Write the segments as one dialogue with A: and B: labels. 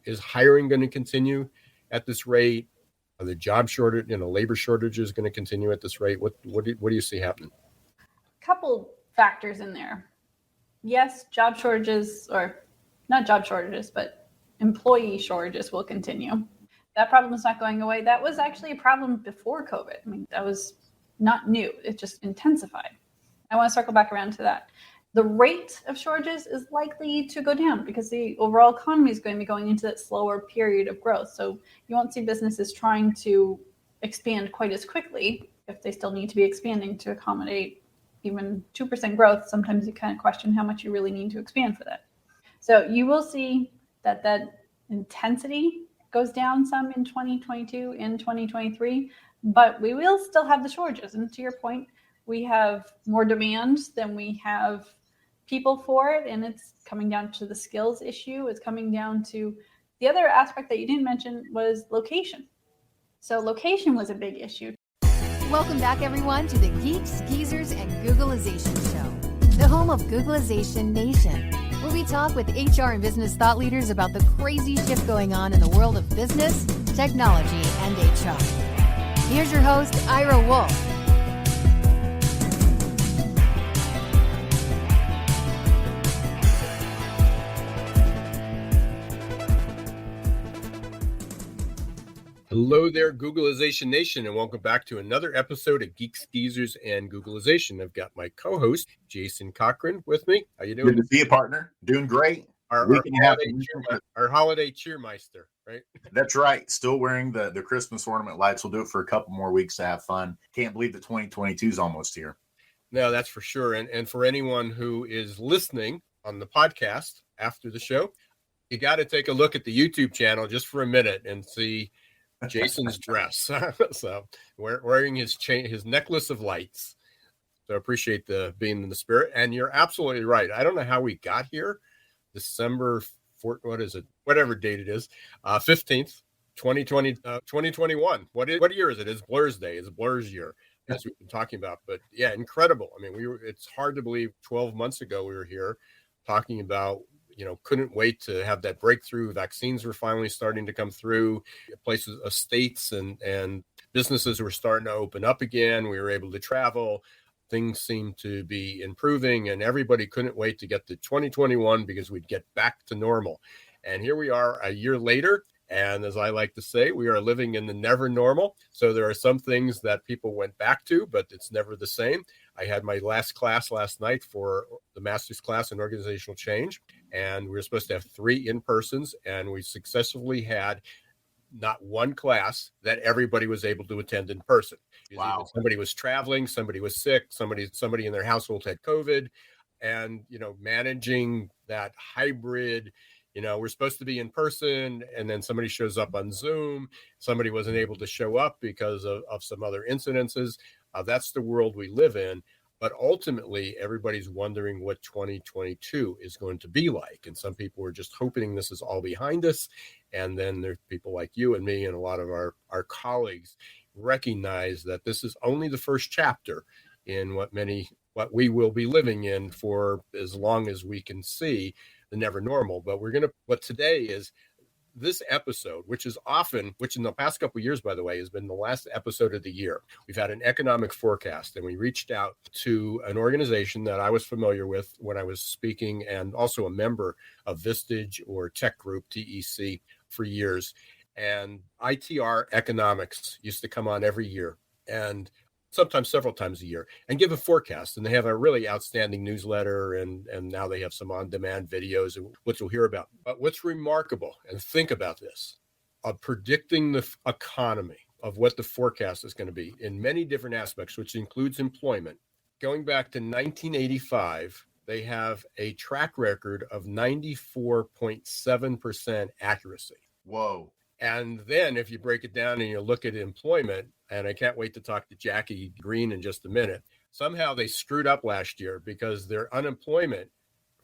A: is hiring going to continue at this rate? Are the job shortage, labor shortages going to continue at this rate? What do you see happening?
B: Couple factors in there. Yes, job shortages, or not job shortages, but employee shortages will continue. That problem is not going away. That was actually a problem before COVID. I mean, that was not new. It just intensified. I want to circle back around to that. The rate of shortages is likely to go down because the overall economy is going to be going into that slower period of growth. So you won't see businesses trying to expand quite as quickly if they still need to be expanding to accommodate even 2% growth. Sometimes you kind of question how much you really need to expand for that. So you will see that intensity goes down some in 2022 and 2023, but we will still have the shortages. And to your point, we have more demand than we have people for it, and it's coming down to the skills issue. It's coming down to the other aspect that you didn't mention was location. So location was a big issue.
C: Welcome back, everyone, to the Geeks, Geezers, and Googlization Show, the home of Googlization Nation, where we talk with HR and business thought leaders about the crazy shift going on in the world of business, technology, and HR. Here's your host, Ira Wolf.
A: Hello there, Googlization Nation, and welcome back to another episode of Geeks, Geezers, and Googlization. I've got my co-host, Jason Cochran, with me. How you doing?
D: Good to see you, partner. Doing great.
A: Our holiday cheermeister, right?
D: That's right. Still wearing the Christmas ornament lights. We'll do it for a couple more weeks to have fun. Can't believe that 2022 is almost here.
A: No, that's for sure. And for anyone who is listening on the podcast after the show, you got to take a look at the YouTube channel just for a minute and see Jason's dress. So wearing his necklace of lights. So I appreciate the being in the spirit. And you're absolutely right. I don't know how we got here. December 4th, what is it? Whatever date it is. 15th, 2021. What year is it? It's Blur's Day. It's Blur's year, as we've been talking about. But yeah, incredible. I mean, it's hard to believe 12 months ago we were here talking about, couldn't wait to have that breakthrough. Vaccines were finally starting to come through. Places, states and businesses were starting to open up again. We were able to travel. Things seemed to be improving, and everybody couldn't wait to get to 2021 because we'd get back to normal. And here we are a year later. And as I like to say, we are living in the never normal. So there are some things that people went back to, but it's never the same. I had my last class last night for the master's class in organizational change, and we were supposed to have 3 in-persons, and we successfully had not one class that everybody was able to attend in person.
D: Wow.
A: Somebody was traveling, somebody was sick, somebody in their household had COVID, and, managing that hybrid. We're supposed to be in person, and then somebody shows up on Zoom. Somebody wasn't able to show up because of some other incidences. That's the world we live in. But ultimately, everybody's wondering what 2022 is going to be like. And some people are just hoping this is all behind us. And then there's people like you and me and a lot of our colleagues recognize that this is only the first chapter in what we will be living in for as long as we can see the never normal. But what today is this episode, which in the past couple of years, by the way, has been the last episode of the year. We've had an economic forecast, and we reached out to an organization that I was familiar with when I was speaking and also a member of Vistage or Tech Group, TEC, for years. And ITR Economics used to come on every year, and sometimes several times a year, and give a forecast. And they have a really outstanding newsletter, and now they have some on-demand videos, which we'll hear about. But what's remarkable, and think about this, of predicting the economy, of what the forecast is going to be in many different aspects, which includes employment. Going back to 1985, they have a track record of 94.7% accuracy.
D: Whoa.
A: And then if you break it down and you look at employment, and I can't wait to talk to Jackie Greene in just a minute, somehow they screwed up last year because their unemployment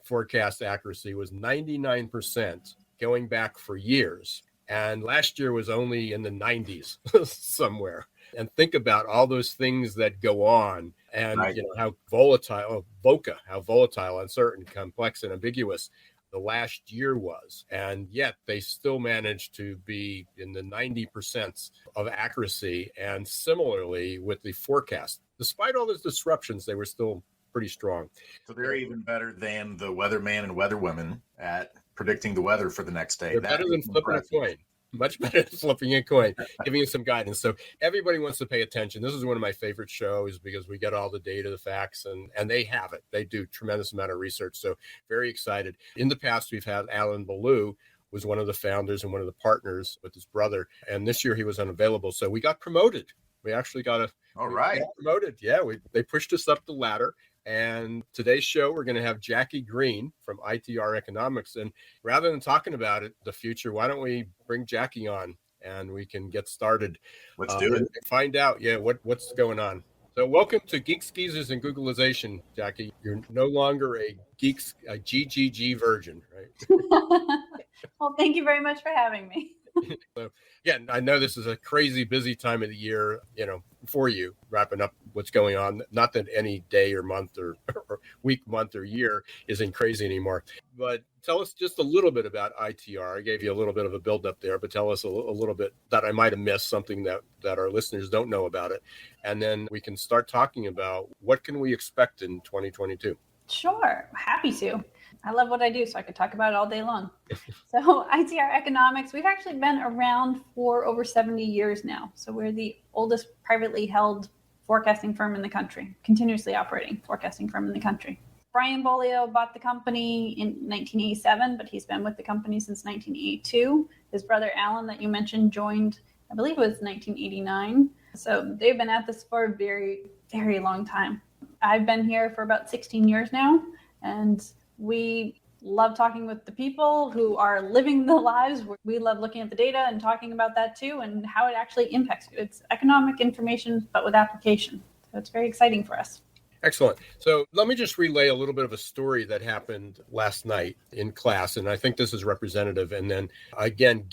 A: forecast accuracy was 99% going back for years. And last year was only in the 90s somewhere. And think about all those things that go on, and right. How volatile, VUCA, how volatile, uncertain, complex, and ambiguous. the last year was. And yet they still managed to be in the 90% of accuracy. And similarly with the forecast, despite all those disruptions, they were still pretty strong.
D: So they're even better than the weatherman and weatherwomen at predicting the weather for the next day.
A: They're better than flipping a coin. Much better than flipping a coin, giving you some guidance. So everybody wants to pay attention. This is one of my favorite shows because we get all the data, the facts, and they have it. They do tremendous amount of research. So very excited. In the past, we've had Alan Ballou, was one of the founders and one of the partners with his brother. And this year he was unavailable. So we got promoted. We actually got promoted. Yeah, they pushed us up the ladder. And today's show, we're going to have Jackie Greene from ITR Economics. And rather than talking about it, the future, why don't we bring Jackie on and we can get started.
D: Let's do it.
A: Find out, what's going on. So welcome to Geeks Geezers and Googlization, Jackie. You're no longer a GGG virgin, right?
B: Well, thank you very much for having me.
A: So, yeah, I know this is a crazy busy time of the year, for you, wrapping up what's going on. Not that any day or month or week, month or year isn't crazy anymore. But tell us just a little bit about ITR. I gave you a little bit of a build up there, but tell us a little bit that I might have missed, something that our listeners don't know about it. And then we can start talking about what can we expect in 2022.
B: Sure, happy to. I love what I do, so I could talk about it all day long. So ITR Economics, we've actually been around for over 70 years now. So we're the oldest privately held forecasting firm in the country, continuously operating forecasting firm in the country. Brian Bolio bought the company in 1987, but he's been with the company since 1982. His brother Alan, that you mentioned, joined, I believe it was 1989. So they've been at this for a very, very long time. I've been here for about 16 years now, and we love talking with the people who are living the lives. We love looking at the data and talking about that too, and how it actually impacts you. It's economic information, but with application. So it's very exciting for us.
A: Excellent. So let me just relay a little bit of a story that happened last night in class. And I think this is representative. And then again,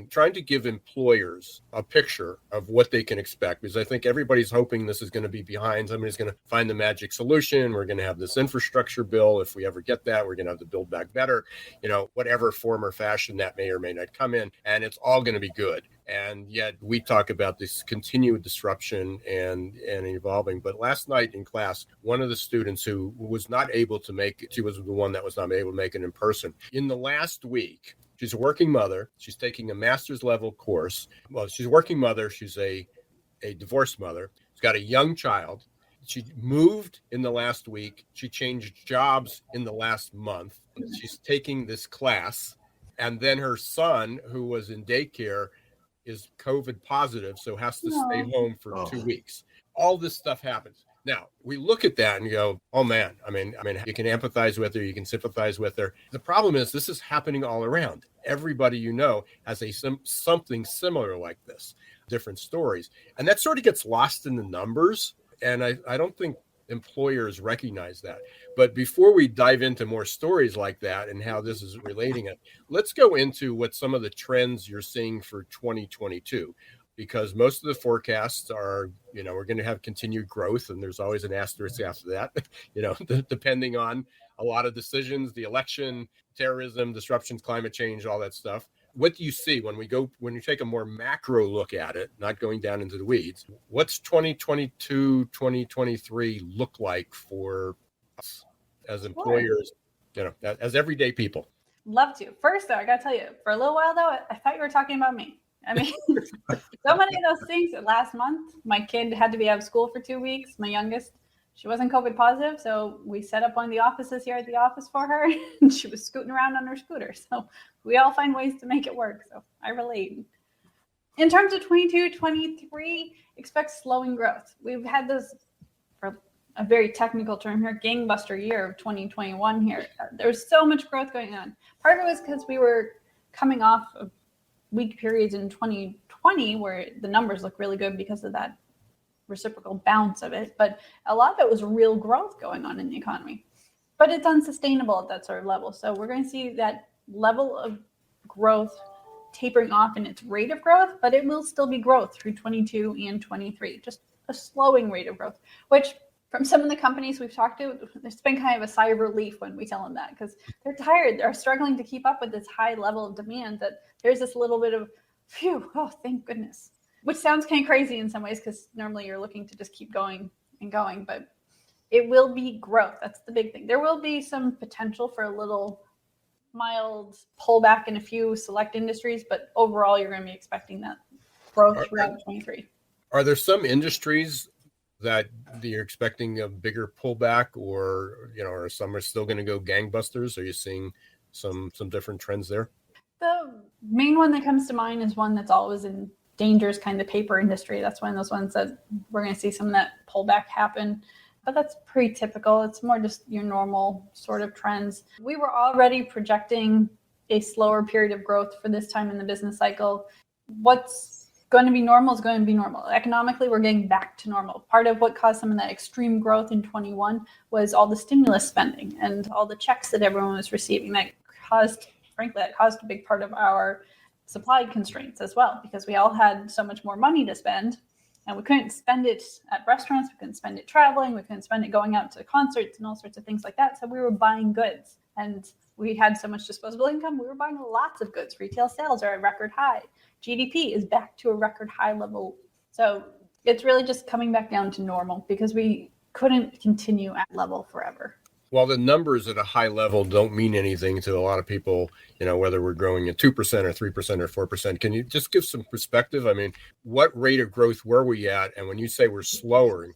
A: trying to give employers a picture of what they can expect, because I think everybody's hoping this is going to be behind. Somebody's going to find the magic solution. We're going to have this infrastructure bill. If we ever get that, we're going to have to build back better, whatever form or fashion that may or may not come in. And it's all going to be good. And yet we talk about this continued disruption and evolving. But last night in class, one of the students who was not able to make it, she was the one that was not able to make it in person. In the last week, she's a working mother. She's taking a master's level course. Well, she's a working mother. She's a divorced mother. She's got a young child. She moved in the last week. She changed jobs in the last month. She's taking this class. And then her son, who was in daycare, is COVID positive, so has to stay home for 2 weeks. All this stuff happens. Now, we look at that and go, oh man, I mean, you can empathize with her, you can sympathize with her. The problem is this is happening all around. Everybody has something similar like this, different stories. And that sort of gets lost in the numbers. And I don't think employers recognize that. But before we dive into more stories like that and how this is relating it, let's go into what some of the trends you're seeing for 2022, because most of the forecasts are, we're going to have continued growth, and there's always an asterisk after that, depending on a lot of decisions, the election, terrorism, disruptions, climate change, all that stuff. What do you see when you take a more macro look at it, not going down into the weeds? What's 2022, 2023 look like for us as employers, as everyday people?
B: Love to. First, though, I got to tell you, for a little while, though, I thought you were talking about me. I mean, so many of those things. Last month, my kid had to be out of school for 2 weeks. My youngest, she wasn't COVID positive, so we set up one of the offices here at the office for her, and she was scooting around on her scooter. So we all find ways to make it work. So I relate. In terms of 22, 23, expect slowing growth. We've had this, for a very technical term here, gangbuster year of 2021 here. There's so much growth going on. Part of it was because we were coming off of weak periods in 2020 where the numbers look really good because of that reciprocal bounce of it. But a lot of it was real growth going on in the economy. But it's unsustainable at that sort of level. So we're going to see that level of growth tapering off in its rate of growth, but it will still be growth through 22 and 23, just a slowing rate of growth, which From some of the companies we've talked to, there's been kind of a sigh of relief when we tell them that, because they're tired. They're struggling to keep up with this high level of demand, that there's this little bit of, phew, oh, thank goodness. Which sounds kind of crazy in some ways, because normally you're looking to just keep going and going, but it will be growth. That's the big thing. There will be some potential for a little mild pullback in a few select industries, but overall you're going to be expecting that growth throughout 23.
A: Are there some industries that you're expecting a bigger pullback, or or some are still going to go gangbusters? Are you seeing some different trends there?
B: The main one that comes to mind is one that's always in danger, is kind of the paper industry. That's one of those ones that we're going to see some of that pullback happen. But that's pretty typical. It's more just your normal sort of trends. We were already projecting a slower period of growth for this time in the business cycle. What's going to be normal is going to be normal. Economically, we're getting back to normal. Part of what caused some of that extreme growth in 21 was all the stimulus spending and all the checks that everyone was receiving. That caused a big part of our supply constraints as well, because we all had so much more money to spend, and we couldn't spend it at restaurants, we couldn't spend it traveling, we couldn't spend it going out to concerts and all sorts of things like that. So we were buying goods, and we had so much disposable income, we were buying lots of goods. Retail sales are at record high. GDP is back to a record high level. So it's really just coming back down to normal, because we couldn't continue at level forever.
A: While the numbers at a high level don't mean anything to a lot of people, whether we're growing at 2% or 3% or 4%, can you just give some perspective? I mean, what rate of growth were we at? And when you say we're slower,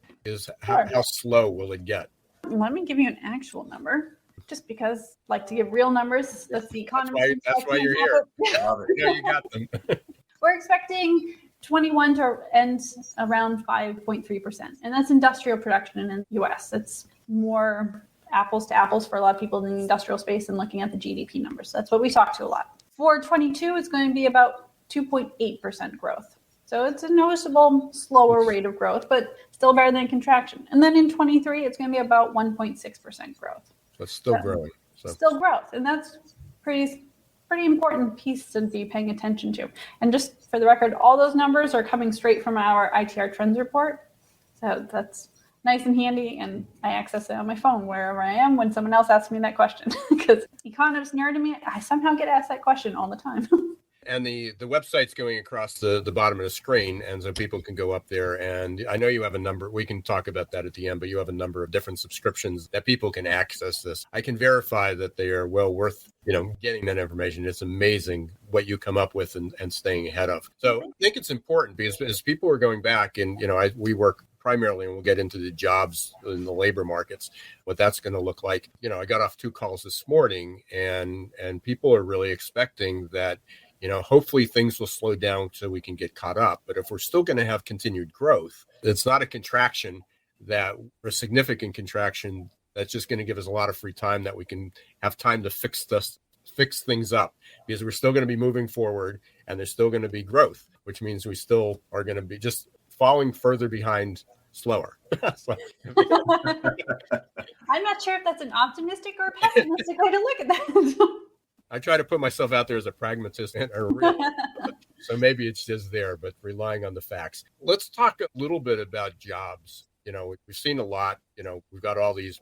A: how slow will it get?
B: Let me give you an actual number, just because I like to give real numbers. That's the economist.
A: That's why you're here. You got them.
B: We're expecting 21 to end around 5.3%. And that's industrial production in the US. It's more apples to apples for a lot of people in the industrial space and looking at the GDP numbers. That's what we talk to a lot. For 22, it's going to be about 2.8% growth. So it's a noticeable slower rate of growth, but still better than contraction. And then in 23, it's going to be about 1.6% growth.
A: So it's still growing.
B: Still growth. And that's pretty important piece to be paying attention to. And just for the record, all those numbers are coming straight from our ITR trends report. So that's nice and handy, and I access it on my phone wherever I am when someone else asks me that question, because economists nerd to me, I somehow get asked that question all the time.
A: And the website's going across the bottom of the screen, and so people can go up there. And I know you have a number. We can talk about that at the end, but you have a number of different subscriptions that people can access this. I can verify that they are well worth getting that information. It's amazing what you come up with and staying ahead of. So I think it's important, because as people are going back, and we work primarily, and we'll get into the jobs in the labor markets, what that's going to look like. I got off 2 calls this morning, and people are really expecting that hopefully things will slow down so we can get caught up. But if we're still going to have continued growth, it's not a contraction or a significant contraction that's just going to give us a lot of free time that we can have time to fix things up, because we're still going to be moving forward, and there's still going to be growth, which means we still are going to be just falling further behind slower.
B: I'm not sure if that's an optimistic or pessimistic way to look at that.
A: I try to put myself out there as a pragmatist and a realist, so maybe it's just there, but relying on the facts. Let's talk a little bit about jobs. We've seen a lot. We've got all these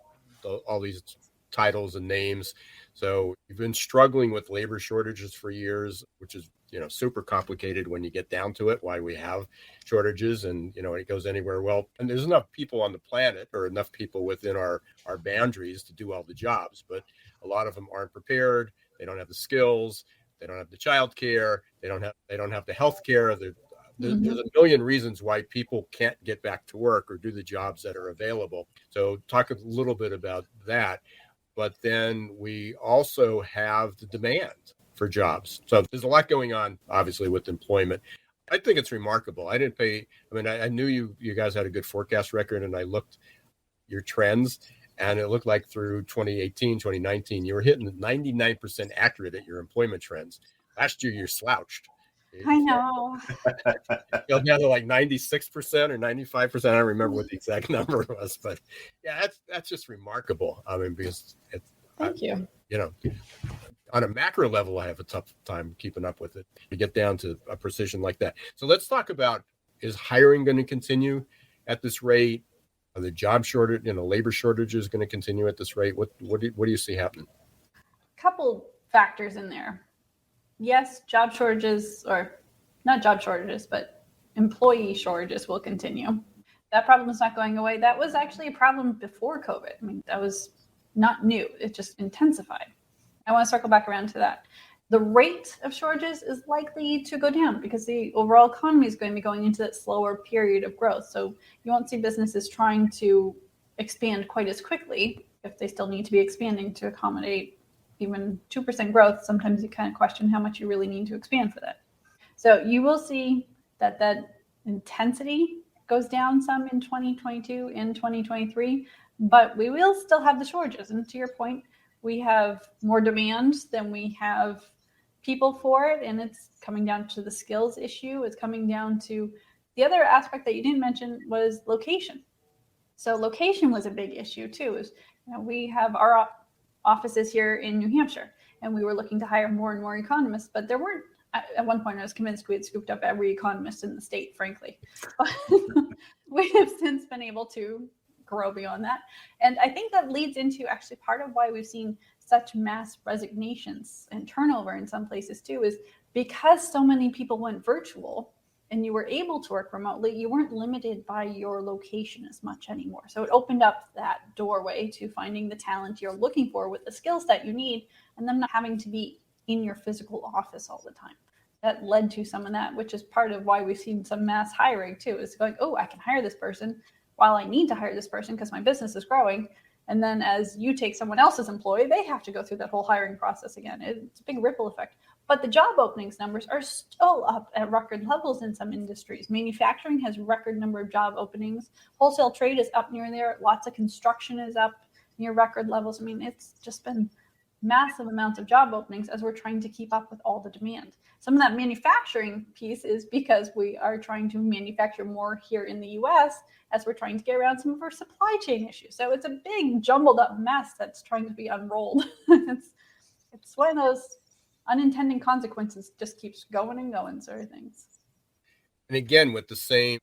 A: titles and names. So we've been struggling with labor shortages for years, which is super complicated when you get down to it, why we have shortages, and it goes anywhere. Well, and there's enough people on the planet, or enough people within our boundaries to do all the jobs, but a lot of them aren't prepared. They don't have the skills. They don't have the child care. They don't have the health care. There's a million reasons why people can't get back to work or do the jobs that are available. So talk a little bit about that. But then we also have the demand for jobs. So there's a lot going on, obviously, with employment. I think it's remarkable. I knew you guys had a good forecast record, and I looked your trends, and it looked like through 2018, 2019, you were hitting 99% accurate at your employment trends. Last year, you slouched.
B: I know.
A: Down to like 96% or 95%. I don't remember what the exact number was, but yeah, that's just remarkable. Because
B: Thank you.
A: On a macro level, I have a tough time keeping up with it to get down to a precision like that. So let's talk about, is hiring going to continue at this rate? Are the job shortage, labor shortages going to continue at this rate? What do you see happening?
B: Couple factors in there. Yes, job shortages, or not job shortages, but employee shortages will continue. That problem is not going away. That was actually a problem before COVID. I mean, that was not new. It just intensified. I want to circle back around to that. The rate of shortages is likely to go down because the overall economy is going to be going into that slower period of growth. So you won't see businesses trying to expand quite as quickly if they still need to be expanding to accommodate even 2% growth. Sometimes you kind of question how much you really need to expand for that. So you will see that intensity goes down some in 2022 and 2023, but we will still have the shortages. And to your point, we have more demand than we have people for it, and it's coming down to the skills issue. It's coming down to the other aspect that you didn't mention was location. So location was a big issue too. Is we have our offices here in New Hampshire, and we were looking to hire more and more economists, but there weren't. At one point, I was convinced we had scooped up every economist in the state, frankly. But we have since been able to grow beyond that. And I think that leads into actually part of why we've seen such mass resignations and turnover in some places too, is because so many people went virtual and you were able to work remotely, you weren't limited by your location as much anymore. So it opened up that doorway to finding the talent you're looking for with the skills that you need, and them not having to be in your physical office all the time. That led to some of that, which is part of why we've seen some mass hiring too, is going, oh, I can hire this person while I need to hire this person because my business is growing. And then as you take someone else's employee, they have to go through that whole hiring process again. It's a big ripple effect. But the job openings numbers are still up at record levels in some industries. Manufacturing has record number of job openings. Wholesale trade is up near there. Lots of construction is up near record levels. I mean, it's just been massive amounts of job openings as we're trying to keep up with all the demand. Some of that manufacturing piece is because we are trying to manufacture more here in the US as we're trying to get around some of our supply chain issues. So it's a big jumbled up mess that's trying to be unrolled. It's one of those unintended consequences, just keeps going and going sort of things.
A: And again, with the same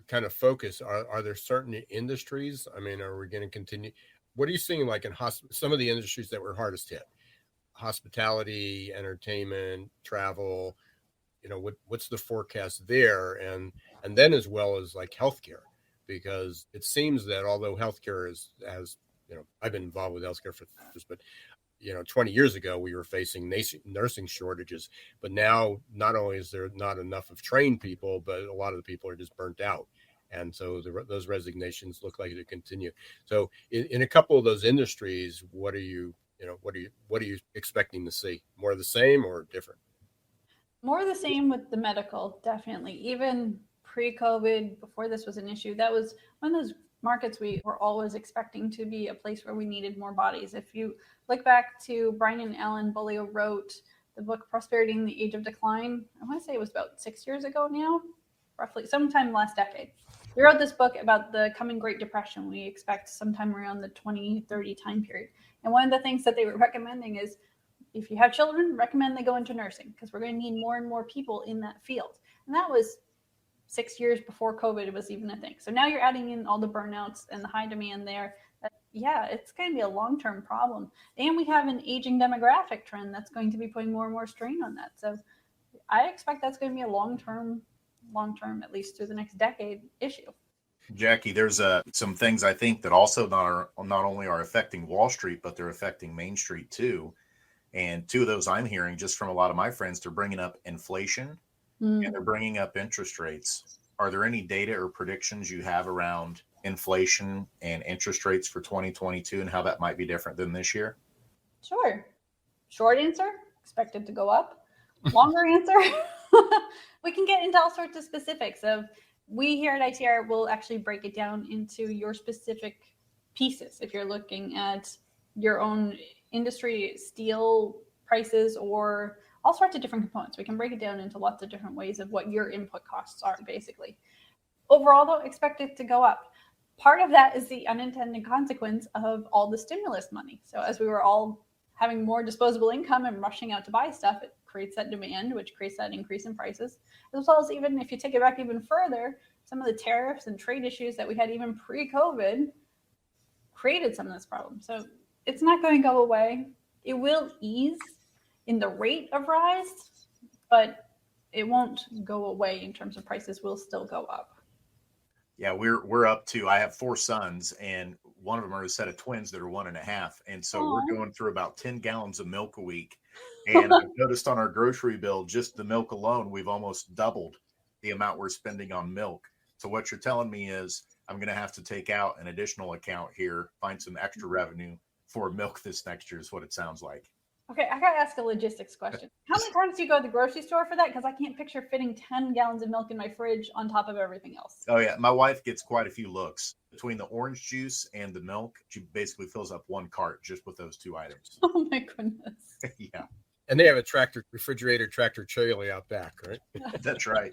A: kind of focus, are there certain industries? I mean, are we going to continue? What are you seeing like in some of the industries that were hardest hit? Hospitality, entertainment, travel, what's the forecast there? And then as well as like healthcare, because it seems that although healthcare has I've been involved with healthcare for years, but 20 years ago we were facing nursing shortages, but now not only is there not enough of trained people, but a lot of the people are just burnt out. And so those resignations look like they continue. So in a couple of those industries, what are you expecting to see? More of the same or different?
B: More of the same with the medical, definitely. Even pre-COVID, before this was an issue, that was one of those markets we were always expecting to be a place where we needed more bodies. If you look back to Brian and Ellen Bolio wrote the book Prosperity in the Age of Decline, I want to say it was about 6 years ago now, roughly sometime last decade. We wrote this book about the coming Great Depression we expect sometime around the 2030 time period. And one of the things that they were recommending is if you have children, recommend they go into nursing because we're going to need more and more people in that field. And that was 6 years before COVID was even a thing. So now you're adding in all the burnouts and the high demand there. It's going to be a long-term problem. And we have an aging demographic trend that's going to be putting more and more strain on that. So I expect that's going to be a long-term, at least through the next decade issue.
D: Jackie, there's some things I think that also not only are affecting Wall Street, but they're affecting Main Street too. And two of those I'm hearing just from a lot of my friends, they're bringing up inflation and they're bringing up interest rates. Are there any data or predictions you have around inflation and interest rates for 2022 and how that might be different than this year?
B: Sure. Short answer, expected to go up. Longer answer, we can get into all sorts of specifics of, we here at ITR will actually break it down into your specific pieces. If you're looking at your own industry, steel prices, or all sorts of different components, we can break it down into lots of different ways of what your input costs are, basically. Overall, though, expect it to go up. Part of that is the unintended consequence of all the stimulus money. So as we were all having more disposable income and rushing out to buy stuff, it creates that demand, which creates that increase in prices, as well as, even if you take it back even further, some of the tariffs and trade issues that we had even pre-COVID created some of this problem. So it's not going to go away. It will ease in the rate of rise, but it won't go away in terms of prices will still go up.
D: Yeah, we're up to, I have 4 sons, and one of them are a set of twins that are 1.5. And so
B: Aww.
D: We're going through about 10 gallons of milk a week. And I've noticed on our grocery bill, just the milk alone, we've almost doubled the amount we're spending on milk. So what you're telling me is I'm going to have to take out an additional account here, find some extra revenue for milk this next year is what it sounds like.
B: Okay, I got to ask a logistics question. How many times do you go to the grocery store for that? Because I can't picture fitting 10 gallons of milk in my fridge on top of everything else.
D: Oh, yeah. My wife gets quite a few looks. Between the orange juice and the milk, she basically fills up one cart just with those 2 items.
B: Oh, my goodness.
D: Yeah.
A: And they have a refrigerator tractor trailer out back, right?
D: That's right.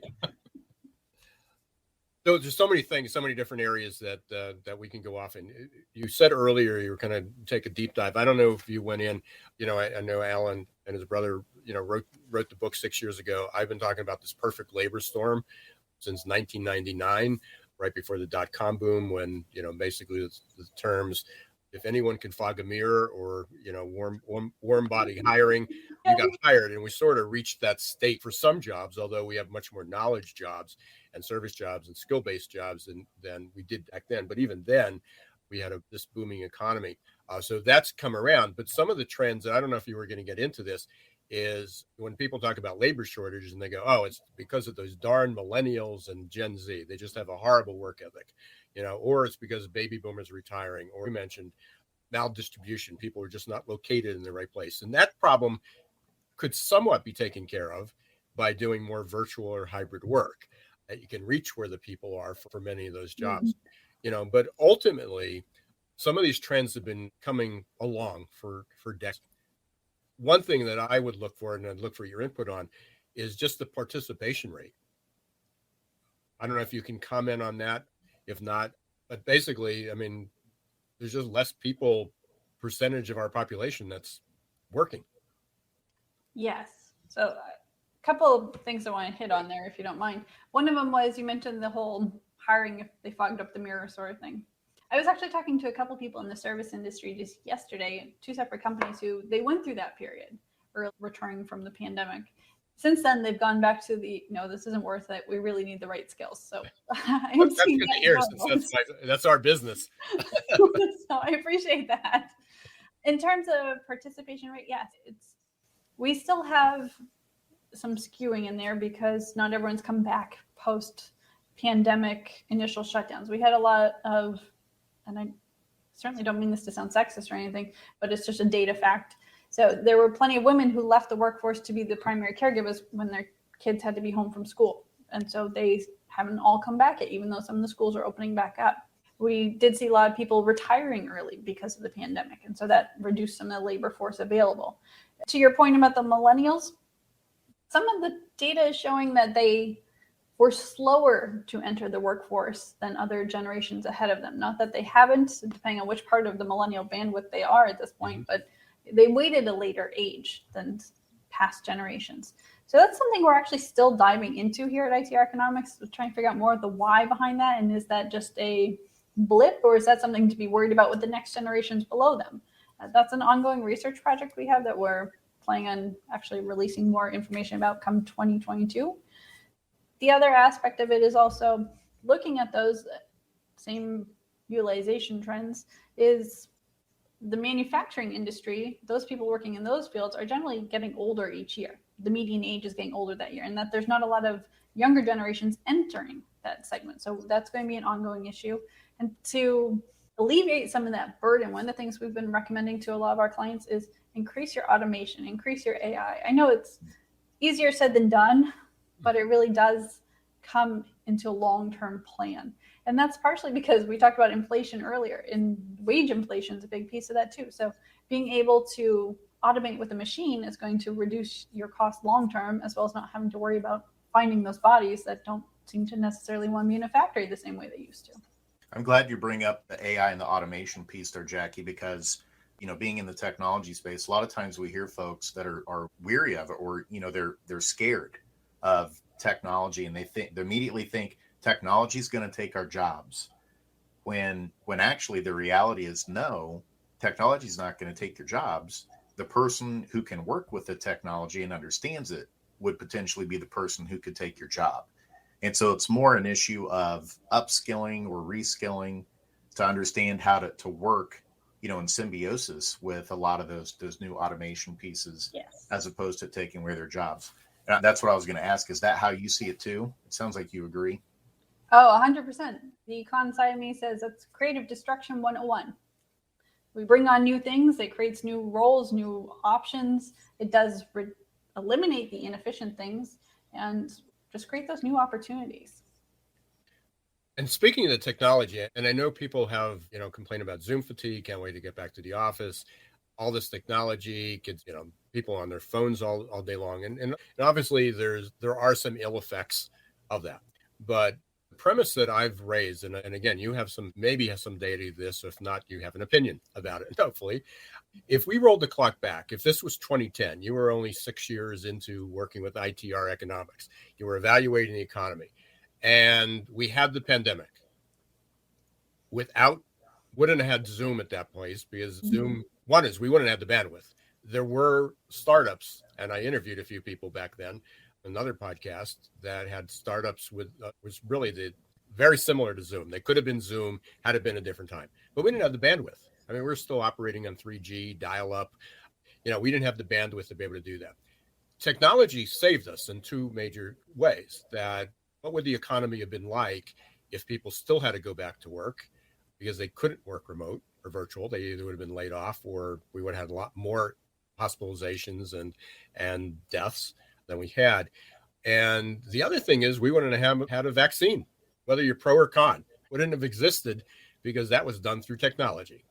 A: So there's so many things, so many different areas that we can go off. And you said earlier you were going to take a deep dive. I don't know if you went in. I know Alan and his brother, wrote the book 6 years ago. I've been talking about this perfect labor storm since 1999, right before the dot-com boom, when basically the terms, if anyone can fog a mirror, or warm body hiring, you got hired. And we sort of reached that state for some jobs, although we have much more knowledge jobs and service jobs and skill-based jobs than we did back then. But even then, we had this booming economy. So that's come around. But some of the trends, and I don't know if you were going to get into this, is when people talk about labor shortages and they go, oh, it's because of those darn millennials and Gen Z. They just have a horrible work ethic, or it's because baby boomers retiring, or you mentioned maldistribution. People are just not located in the right place. And that problem could somewhat be taken care of by doing more virtual or hybrid work. That you can reach where the people are for many of those jobs, but ultimately some of these trends have been coming along for decades. One thing that I would look for, and I'd look for your input on, is just the participation rate. I don't know if you can comment on that. If not, but basically, there's just less people, percentage of our population that's working.
B: Yes. So a couple of things I want to hit on there, if you don't mind. One of them was, you mentioned the whole hiring if they fogged up the mirror sort of thing. I was actually talking to a couple people in the service industry just yesterday, 2 separate companies who they went through that period, or returning from the pandemic. Since then, they've gone back to this isn't worth it. We really need the right skills. So
A: that's good to hear, since that's our business.
B: So I appreciate that. In terms of participation rate, yes, we still have some skewing in there because not everyone's come back post-pandemic initial shutdowns. We had a lot of, and I certainly don't mean this to sound sexist or anything, but it's just a data fact. So there were plenty of women who left the workforce to be the primary caregivers when their kids had to be home from school. And so they haven't all come back yet, even though some of the schools are opening back up. We did see a lot of people retiring early because of the pandemic. And so that reduced some of the labor force available. To your point about the millennials, some of the data is showing that they were slower to enter the workforce than other generations ahead of them. Not that they haven't, depending on which part of the millennial bandwidth they are at this point, but they waited a later age than past generations. So that's something we're actually still diving into here at ITR Economics, trying to figure out more of the why behind that. And is that just a blip, or is that something to be worried about with the next generations below them? That's an ongoing research project we have that we're planning on actually releasing more information about come 2022. The other aspect of it is also looking at those same utilization trends is the manufacturing industry. Those people working in those fields are generally getting older each year. The median age is getting older that year, and that there's not a lot of younger generations entering that segment. So that's going to be an ongoing issue. And to alleviate some of that burden, one of the things we've been recommending to a lot of our clients is increase your automation, increase your AI. I know it's easier said than done, but it really does come into a long-term plan. And that's partially because we talked about inflation earlier, and wage inflation is a big piece of that too. So being able to automate with a machine is going to reduce your cost long-term, as well as not having to worry about finding those bodies that don't seem to necessarily want to be in a factory the same way they used to.
D: I'm glad you bring up the AI and the automation piece there, Jackie, because being in the technology space, a lot of times we hear folks that are weary of it, or, they're scared of technology, and they immediately think technology is going to take our jobs. When actually the reality is no, technology is not going to take your jobs. The person who can work with the technology and understands it would potentially be the person who could take your job. And so it's more an issue of upskilling or reskilling to understand how to work, in symbiosis with a lot of those new automation pieces,
B: Yes.
D: as opposed to taking away their jobs. And that's what I was going to ask. Is that how you see it too? It sounds like you agree.
B: Oh, 100%. The econ side of me says that's creative destruction 101. We bring on new things. It creates new roles, new options. It does eliminate the inefficient things and just create those new opportunities.
A: And speaking of the technology, and I know people have, complained about Zoom fatigue, can't wait to get back to the office, all this technology, kids, people on their phones all day long. And obviously there are some ill effects of that. But the premise that I've raised, and again, you have maybe some data to this, if not, you have an opinion about it, hopefully. If we rolled the clock back, if this was 2010, you were only 6 years into working with ITR Economics, you were evaluating the economy, and we had the pandemic. Wouldn't have had Zoom at that place, because Zoom, one is we wouldn't have the bandwidth. There were startups, and I interviewed a few people back then, another podcast that had startups with was really very similar to Zoom. They could have been Zoom had it been a different time, but we didn't have the bandwidth. I mean, we're still operating on 3G dial up. We didn't have the bandwidth to be able to do that. Technology saved us in two major ways. That what would the economy have been like if people still had to go back to work because they couldn't work remote or virtual? They either would have been laid off, or we would have had a lot more hospitalizations and deaths than we had. And the other thing is we wouldn't have had a vaccine, whether you're pro or con, wouldn't have existed, because that was done through technology.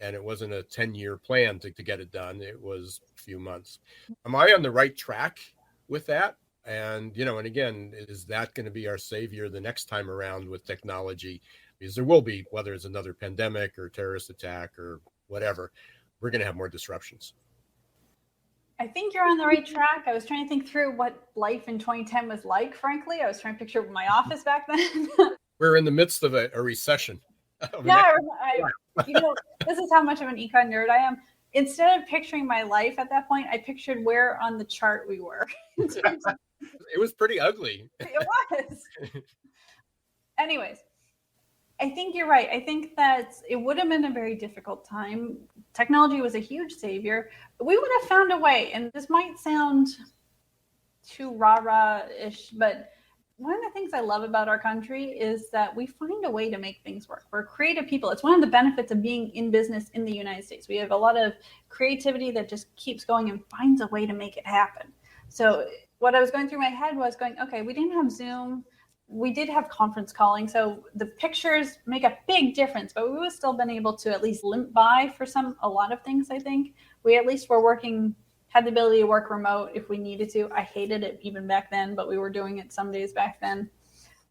A: And it wasn't a 10-year plan to get it done. It was a few months. Am I on the right track with that? And, and again, is that going to be our savior the next time around with technology? Because there will be, whether it's another pandemic or terrorist attack or whatever, we're going to have more disruptions.
B: I think you're on the right track. I was trying to think through what life in 2010 was like, frankly. I was trying to picture my office back then.
A: We're in the midst of a recession.
B: Yeah, this is how much of an econ nerd I am. Instead of picturing my life at that point, I pictured where on the chart we were.
A: It was pretty ugly.
B: It was. Anyways, I think you're right. I think that it would have been a very difficult time. Technology was a huge savior. We would have found a way, and this might sound too rah-rah-ish, but one of the things I love about our country is that we find a way to make things work. We're creative people. It's one of the benefits of being in business in the United States. We have a lot of creativity that just keeps going and finds a way to make it happen. So what I was going through my head was going, okay, we didn't have Zoom. We did have conference calling. So the pictures make a big difference, but we would have still been able to at least limp by for a lot of things, I think. We at least were had the ability to work remote if we needed to. I hated it even back then, but we were doing it some days back then.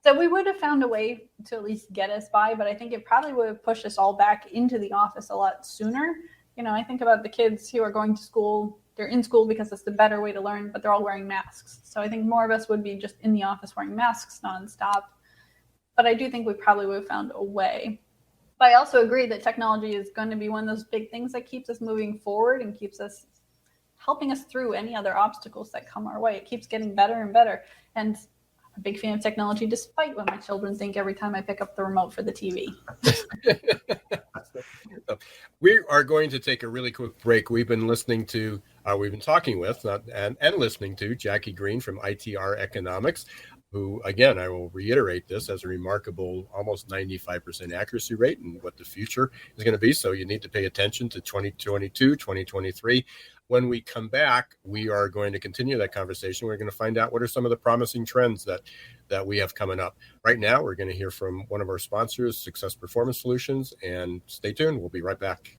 B: So we would have found a way to at least get us by, but I think it probably would have pushed us all back into the office a lot sooner. I think about the kids who are going to school. They're in school because it's the better way to learn, but they're all wearing masks. So I think more of us would be just in the office wearing masks nonstop. But I do think we probably would have found a way. But I also agree that technology is going to be one of those big things that keeps us moving forward and keeps us helping us through any other obstacles that come our way. It keeps getting better and better. And I'm a big fan of technology, despite what my children think every time I pick up the remote for the TV.
A: We are going to take a really quick break. We've been talking with and listening to Jackie Greene from ITR Economics, who, again, I will reiterate this, has a remarkable almost 95% accuracy rate in what the future is going to be. So you need to pay attention to 2022, 2023. When we come back, we are going to continue that conversation. We're going to find out what are some of the promising trends that we have coming up. Right now, we're going to hear from one of our sponsors, Success Performance Solutions, and stay tuned. We'll be right back.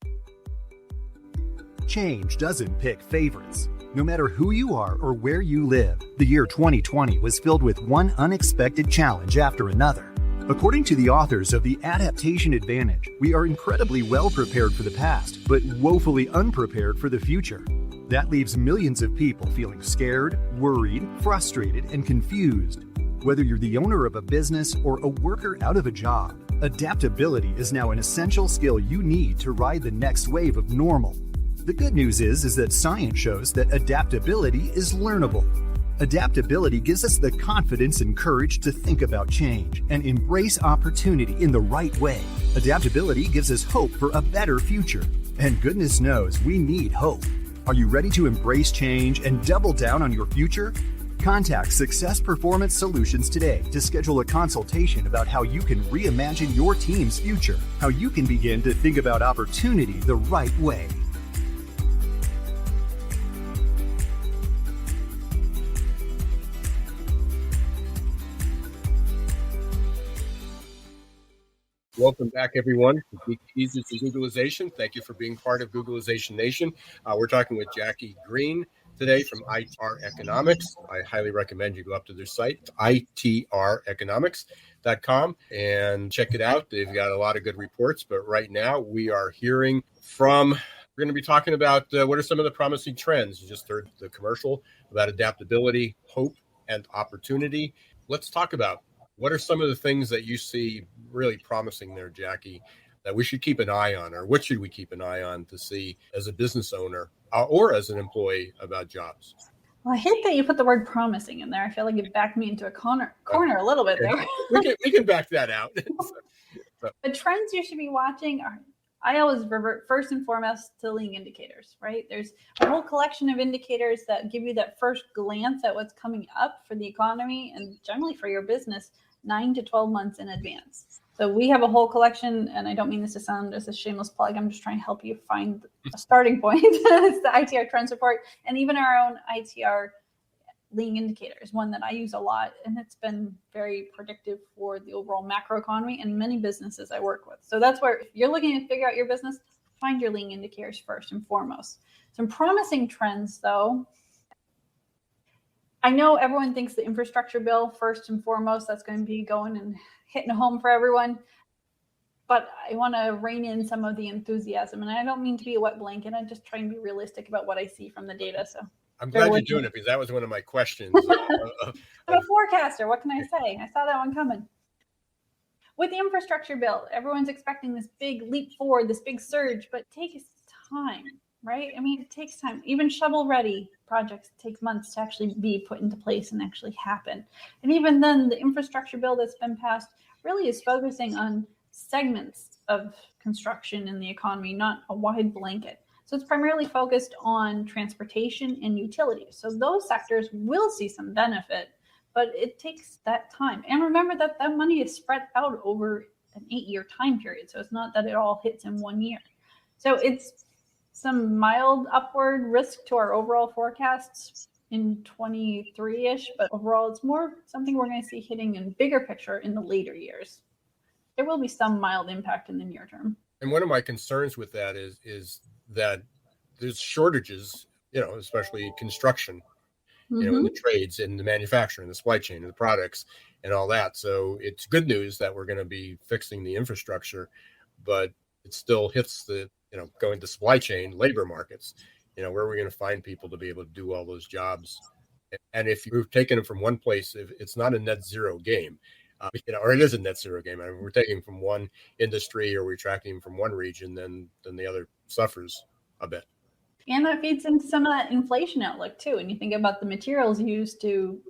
E: Change doesn't pick favorites. No matter who you are or where you live, the year 2020 was filled with one unexpected challenge after another. According to the authors of The Adaptation Advantage, we are incredibly well prepared for the past, but woefully unprepared for the future. That leaves millions of people feeling scared, worried, frustrated, and confused. Whether you're the owner of a business or a worker out of a job, adaptability is now an essential skill you need to ride the next wave of normal. The good news is that science shows that adaptability is learnable. Adaptability gives us the confidence and courage to think about change and embrace opportunity in the right way. Adaptability gives us hope for a better future. And goodness knows we need hope. Are you ready to embrace change and double down on your future? Contact Success Performance Solutions today to schedule a consultation about how you can reimagine your team's future, how you can begin to think about opportunity the right way.
A: Welcome back, everyone, to Geeks Geezers Googlization. Thank you for being part of Googlization Nation. We're talking with Jackie Greene today from ITR Economics. I highly recommend you go up to their site, itreconomics.com, and check it out. They've got a lot of good reports, but right now we are hearing from, we're going to be talking about what are some of the promising trends. You just heard the commercial about adaptability, hope, and opportunity. Let's talk about what are some of the things that you see really promising there, Jackie, that we should keep an eye on, or what should we keep an eye on to see as a business owner or as an employee about jobs?
B: Well, I hate that you put the word promising in there. I feel like it backed me into a corner a little bit there.
A: we can back that out.
B: The trends you should be watching are, I always revert first and foremost to leading indicators, right? There's a whole collection of indicators that give you that first glance at what's coming up for the economy and generally for your business 9 to 12 months in advance. So we have a whole collection, and I don't mean this to sound as a shameless plug. I'm just trying to help you find a starting point. It's the ITR Trends Report, and even our own ITR leading indicators, one that I use a lot, and it's been very predictive for the overall macroeconomy and many businesses I work with. So that's where, if you're looking to figure out your business, find your leading indicators first and foremost. Some promising trends, though. I know everyone thinks the infrastructure bill, first and foremost, that's going to be going and hitting home for everyone. But I want to rein in some of the enthusiasm. And I don't mean to be a wet blanket. I'm just trying to be realistic about what I see from the data. So
A: I'm glad you're doing it, because that was one of my questions.
B: I'm a forecaster. What can I say? I saw that one coming. With the infrastructure bill, everyone's expecting this big leap forward, this big surge, but it takes time, right? I mean, it takes time. Even shovel-ready projects take months to actually be put into place and actually happen. And even then, the infrastructure bill that's been passed really is focusing on segments of construction in the economy, not a wide blanket. So it's primarily focused on transportation and utilities. So those sectors will see some benefit, but it takes that time. And remember that that money is spread out over an 8-year time period. So it's not that it all hits in 1 year. So it's some mild upward risk to our overall forecasts in 23-ish, but overall it's more something we're going to see hitting in bigger picture in the later years. There will be some mild impact in the near term.
A: And one of my concerns with that is that there's shortages, especially construction, in the trades, in the manufacturing, the supply chain, and the products and all that. So it's good news that we're going to be fixing the infrastructure, but it still hits the, going to supply chain, labor markets, where are we going to find people to be able to do all those jobs? And if you've taken them from one place, if it's not a net zero game, or it is a net zero game. I mean, we're taking from one industry or we're tracking from one region, then the other suffers a bit.
B: And that feeds into some of that inflation outlook too. And you think about the materials used to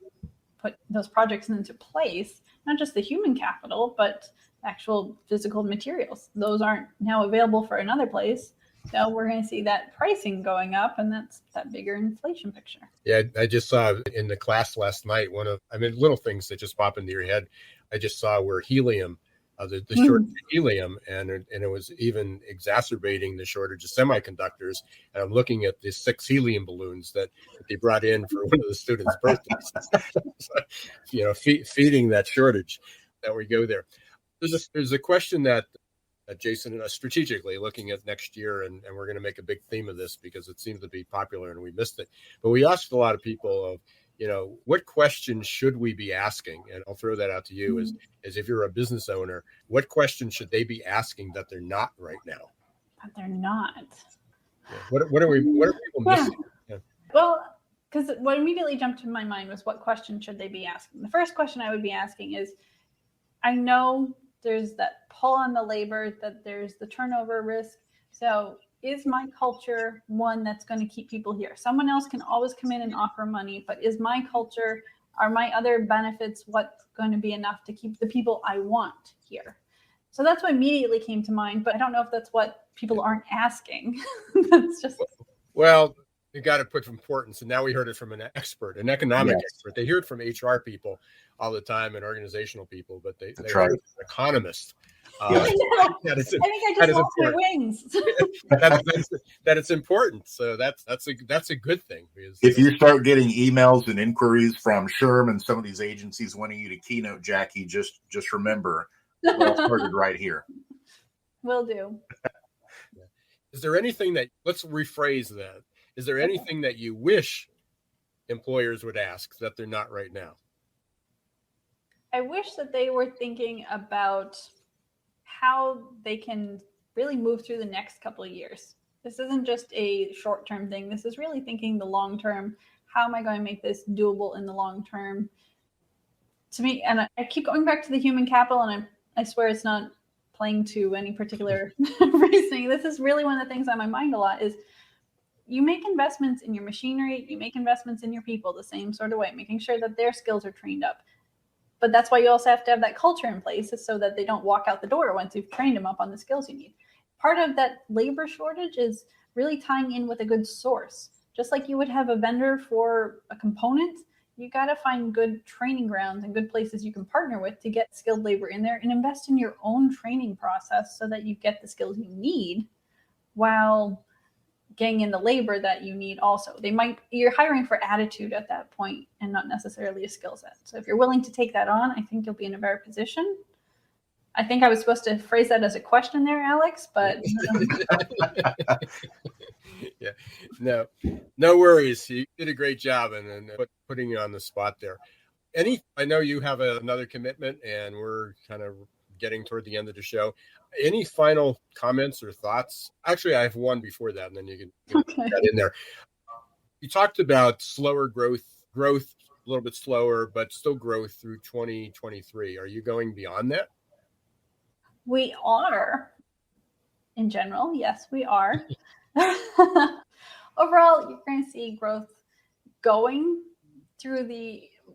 B: put those projects into place, not just the human capital, but actual physical materials. Those aren't now available for another place. So we're going to see that pricing going up, and that's that bigger inflation picture. Yeah,
A: I just saw in the class last night, little things that just pop into your head. I just saw where helium, the shortage of helium, and it was even exacerbating the shortage of semiconductors. And I'm looking at the 6 helium balloons that they brought in for one of the students' birthdays. So, feeding that shortage that we go there. There's a question that Jason and us strategically looking at next year, and we're going to make a big theme of this because it seems to be popular and we missed it. But we asked a lot of people of, what questions should we be asking? And I'll throw that out to you as if you're a business owner, what questions should they be asking that they're not right now?
B: But they're not.
A: Yeah. What are people missing? Yeah.
B: Well, because what immediately jumped to my mind was what question should they be asking? The first question I would be asking is, I know there's that pull on the labor, that there's the turnover risk. So is my culture one that's going to keep people here? Someone else can always come in and offer money, but is my culture, are my other benefits what's going to be enough to keep the people I want here? So that's what immediately came to mind, but I don't know if that's what people aren't asking. That's just... Well,
A: you got to put importance. And now we heard it from an expert, an economic expert. They hear it from HR people all the time and organizational people, but they heard it from economists.
B: I think I just lost my wings.
A: that it's important. So that's a good thing. Because
D: if you start getting emails and inquiries from SHRM and some of these agencies wanting you to keynote Jackie, just remember what I started right here.
B: Will do.
A: Is there anything let's rephrase that. Is there anything that you wish employers would ask that they're not right now?
B: I wish that they were thinking about how they can really move through the next couple of years. This isn't just a short-term thing. This is really thinking the long-term. How am I going to make this doable in the long term? To me, and I keep going back to the human capital, and I swear it's not playing to any particular reasoning. This is really one of the things on my mind a lot is you make investments in your machinery, you make investments in your people the same sort of way, making sure that their skills are trained up. But that's why you also have to have that culture in place so that they don't walk out the door once you've trained them up on the skills you need. Part of that labor shortage is really tying in with a good source. Just like you would have a vendor for a component, you got to find good training grounds and good places you can partner with to get skilled labor in there and invest in your own training process so that you get the skills you need while getting in the labor that you need also. You're hiring for attitude at that point and not necessarily a skill set. So if you're willing to take that on, I think you'll be in a better position. I think I was supposed to phrase that as a question there, Alex, but
A: yeah, no worries. You did a great job and putting you on the spot there. I know you have another commitment and we're kind of getting toward the end of the show. Any final comments or thoughts? Actually, I have one before that, and then you can get that in there. You talked about slower growth, a little bit slower, but still growth through 2023. Are you going beyond that?
B: We are. In general, yes, we are. Overall, you're going to see growth going through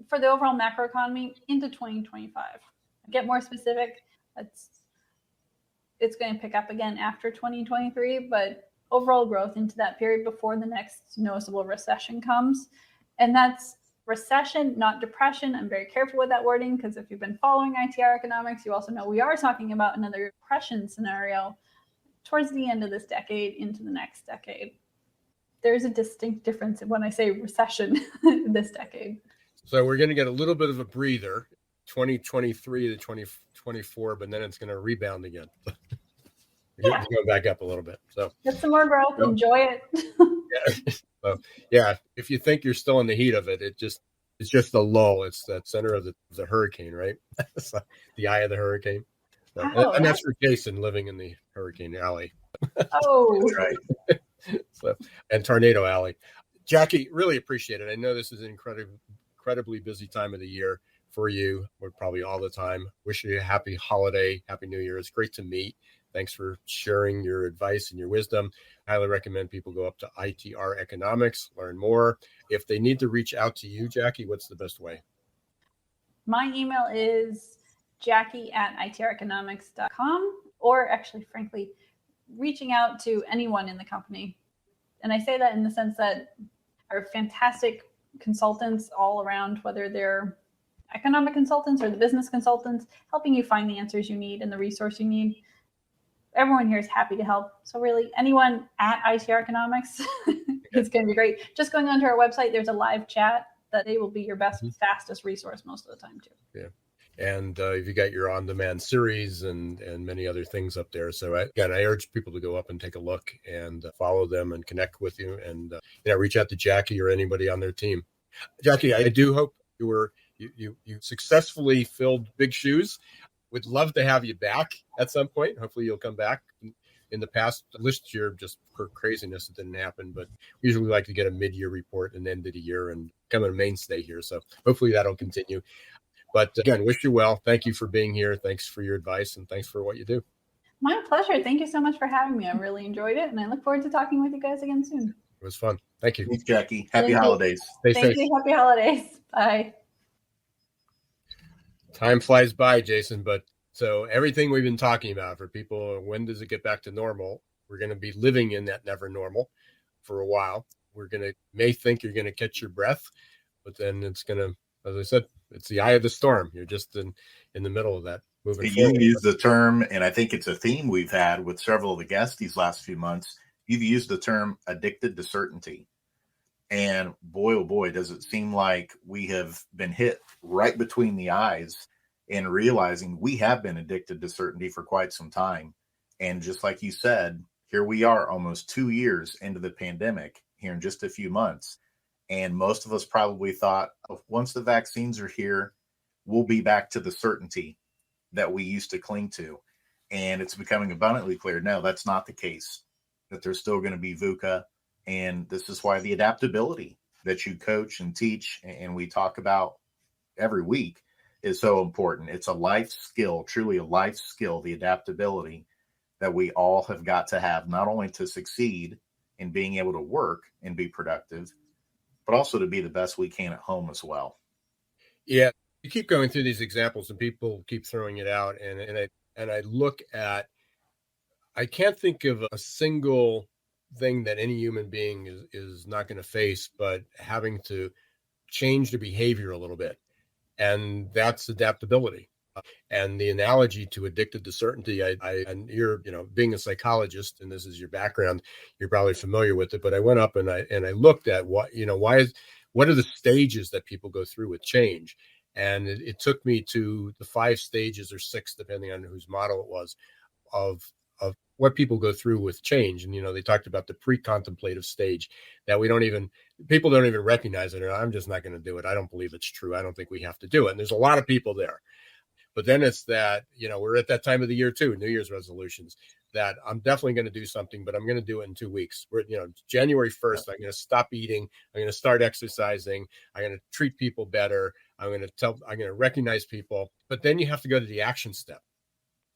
B: for the overall macroeconomy into 2025. Get more specific, it's going to pick up again after 2023, but overall growth into that period before the next noticeable recession comes. And that's recession, not depression. I'm very careful with that wording because if you've been following ITR Economics, you also know we are talking about another depression scenario towards the end of this decade into the next decade. There's a distinct difference when I say recession this decade.
A: So we're going to get a little bit of a breather, 2023 to 2024, but then it's going to rebound again. It's going back up a little bit. So
B: get some more growth. Enjoy it.
A: So if you think you're still in the heat of it, it's just a lull. It's that center of the hurricane, right? The eye of the hurricane. So, and that's for Jason living in the Hurricane Alley.
B: Oh,
A: that's right. And Tornado Alley. Jackie, really appreciate it. I know this is an incredibly busy time of the year for you. We're probably all the time. Wish you a happy holiday, happy New Year. It's great to meet. Thanks for sharing your advice and your wisdom. I highly recommend people go up to ITR Economics, learn more. If they need to reach out to you, Jackie, what's the best way?
B: My email is jackie@itreconomics.com, or actually, frankly, reaching out to anyone in the company. And I say that in the sense that our fantastic consultants all around, whether they're economic consultants or the business consultants, helping you find the answers you need and the resource you need. Everyone here is happy to help. So really, anyone at ITR Economics is going to be great. Just going onto our website, there's a live chat that they will be your best, fastest resource most of the time too.
A: Yeah. And you got your on-demand series and many other things up there. So I urge people to go up and take a look and follow them and connect with you and reach out to Jackie or anybody on their team. Jackie, I do hope you successfully filled big shoes. Would love to have you back at some point. Hopefully you'll come back. In the past, this year, just for craziness, it didn't happen. But we usually like to get a mid-year report and end of the year and become a mainstay here. So hopefully that'll continue. But again, wish you well. Thank you for being here. Thanks for your advice and thanks for what you do.
B: My pleasure. Thank you so much for having me. I really enjoyed it, and I look forward to talking with you guys again soon.
A: It was fun. Thank you.
D: Thanks, Jackie. Happy
B: Thank you.
D: holidays.
A: Stay
B: Thank
A: safe.
B: you. Happy holidays. Bye.
A: Time flies by, Jason. But so everything we've been talking about for people, when does it get back to normal? We're going to be living in that never normal for a while. May think you're going to catch your breath, but then it's going to, as I said, it's the eye of the storm. You're just in the middle of that moving forward.
D: You use the term, and I think it's a theme we've had with several of the guests these last few months. You've used the term addicted to certainty. And boy, oh boy, does it seem like we have been hit right between the eyes in realizing we have been addicted to certainty for quite some time. And just like you said, here we are almost 2 years into the pandemic here in just a few months. And most of us probably thought, once the vaccines are here, we'll be back to the certainty that we used to cling to. And it's becoming abundantly clear, no, that's not the case, that there's still going to be VUCA. And this is why the adaptability that you coach and teach and we talk about every week is so important. It's a life skill, truly a life skill, the adaptability that we all have got to have, not only to succeed in being able to work and be productive, but also to be the best we can at home as well.
A: Yeah, you keep going through these examples and people keep throwing it out. And I look at, I can't think of a single thing that any human being is not going to face, but having to change their behavior a little bit. And that's adaptability. And the analogy to addicted to certainty, and you're, being a psychologist, and this is your background, you're probably familiar with it. But I went up and I looked at what are the stages that people go through with change, and it took me to the 5 stages or 6, depending on whose model it was, of what people go through with change. And they talked about the pre-contemplative stage that people don't even recognize it, or I'm just not going to do it. I don't believe it's true. I don't think we have to do it. And there's a lot of people there. But then it's that, we're at that time of the year too, New Year's resolutions, that I'm definitely going to do something, but I'm going to do it in 2 weeks. We're, January 1st, I'm going to stop eating. I'm going to start exercising. I'm going to treat people better. I'm going to recognize people. But then you have to go to the action step.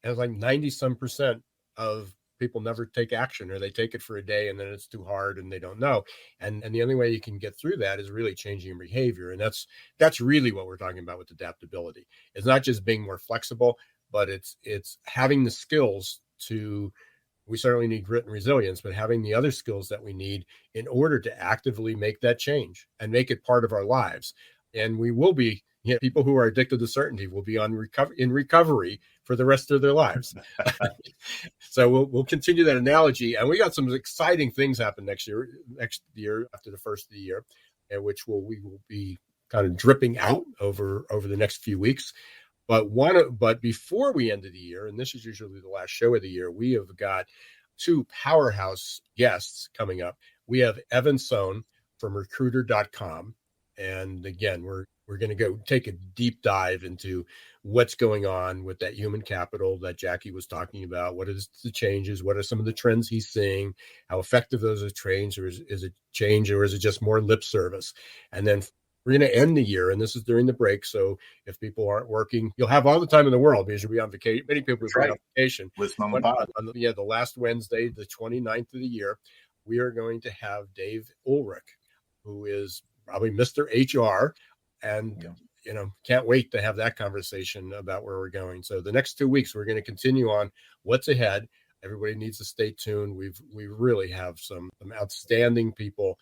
A: And it's like 90% of people never take action, or they take it for a day and then it's too hard and they don't know. And the only way you can get through that is really changing your behavior. And that's really what we're talking about with adaptability. It's not just being more flexible, but it's having the skills we certainly need grit and resilience, but having the other skills that we need in order to actively make that change and make it part of our lives. And we will be, people who are addicted to certainty will be in recovery for the rest of their lives. So we'll continue that analogy. And we got some exciting things happen next year after the first of the year, and we will be kind of dripping out over the next few weeks. But before we end the year, and this is usually the last show of the year, we have got 2 powerhouse guests coming up. We have Evan Sohn from recruiter.com. And again, we're going to go take a deep dive into what's going on with that human capital that Jackie was talking about. What is the changes? What are some of the trends he's seeing? How effective those are change, or is it change, or is it just more lip service? And then we're going to end the year, and this is during the break. So if people aren't working, you'll have all the time in the world because you'll be on vacation. Many people will be on vacation.
D: Listen on the pod.
A: The last Wednesday, the 29th of the year, we are going to have Dave Ulrich, who is probably Mr. HR. And, can't wait to have that conversation about where we're going. So the next 2 weeks, we're going to continue on what's ahead. Everybody needs to stay tuned. We really have some outstanding people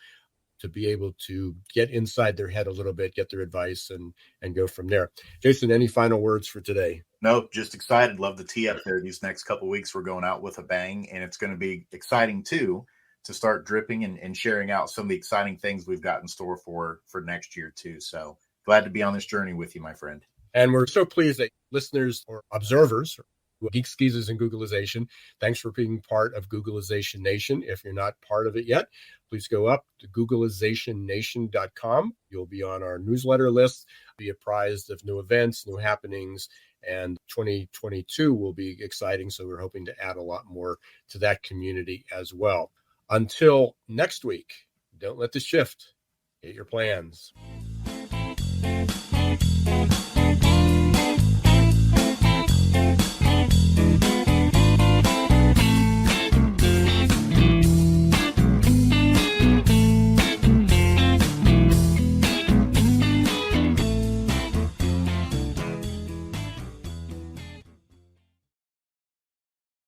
A: to be able to get inside their head a little bit, get their advice and go from there. Jason, any final words for today?
D: No, just excited. Love the tee up there. These next couple of weeks, we're going out with a bang, and it's going to be exciting too, to start dripping and sharing out some of the exciting things we've got in store for next year too. So glad to be on this journey with you, my friend.
A: And we're so pleased that listeners or observers, Geeks Geezers and Googlization, thanks for being part of Googlization Nation. If you're not part of it yet, please go up to Googlizationnation.com. You'll be on our newsletter list, be apprised of new events, new happenings, and 2022 will be exciting. So we're hoping to add a lot more to that community as well. Until next week, don't let this shift hit your plans.